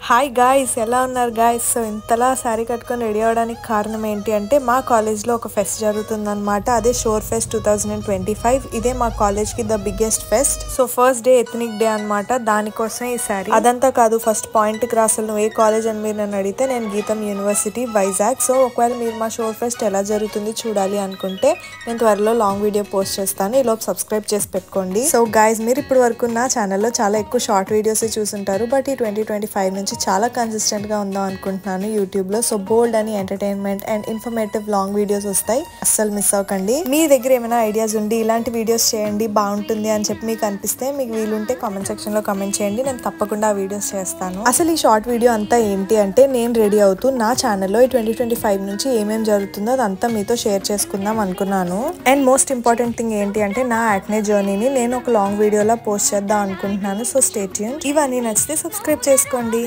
Hi guys, ఎలా ఉన్నారు guys? So ఇంతలా శారీ కట్టుకొని రెడీ అవ్వడానికి కారణం ఏంటి అంటే మా కాలేజ్లో ఒక ఫెస్ట్ జరుగుతుందన్నమాట. అదే షోర్ ఫెస్ట్ 2025. ఇదే మా కాలేజ్కి the biggest pest. So first day ethnic day అనమాట. దానికోసం ఈ శారీ. అదంతా కాదు, ఫస్ట్ పాయింట్కి రాసలు నువ్వు ఏ కాలేజ్ అని మీరు నన్ను అడిగితే నేను గీతం యూనివర్సిటీ వైజాగ్. సో ఒకవేళ మీరు మా షోర్ ఫెస్ట్ ఎలా జరుగుతుంది చూడాలి అనుకుంటే నేను త్వరలో లాంగ్ వీడియో పోస్ట్ చేస్తాను. ఈలోపు సబ్స్క్రైబ్ చేసి పెట్టుకోండి. సో గైస్, మీరు ఇప్పుడు వరకు నా ఛానల్లో చాలా ఎక్కువ షార్ట్ వీడియోస్ చూసుంటారు. బట్ ఈ 2025 నుంచి చాలా కన్సిస్టెంట్ గా ఉందాం అనుకుంటున్నాను యూట్యూబ్ లో. సో బోల్డ్ అని entertainment and informative long videos వస్తాయి, అస్సలు మిస్ అవ్వకండి. మీ దగ్గర ఏమైనా ఐడియాస్ ఉండి ఇలాంటి వీడియోస్ చేయండి బాగుంటుంది అని చెప్పి మీకు అనిపిస్తే, మీకు వీలుంటే కామెంట్ సెక్షన్ లో కామెంట్ చేయండి, నేను తప్పకుండా ఆ వీడియోస్ చేస్తాను. అసలు ఈ షార్ట్ వీడియో అంతా ఏంటి అంటే, నేను రెడీ అవుతూ నా ఛానల్లో ఈ 2025 నుంచి ఏమేమి జరుగుతుందో అదంతా మీతో షేర్ చేసుకుందాం అనుకున్నాను. అండ్ మోస్ట్ ఇంపార్టెంట్ థింగ్ ఏంటి అంటే, నా యాక్నే జర్నీని నేను ఒక లాంగ్ వీడియోలో పోస్ట్ చేద్దాం అనుకుంటున్నాను. So stay tuned. ఇవన్నీ నచ్చితే సబ్స్క్రైబ్ చేసుకోండి.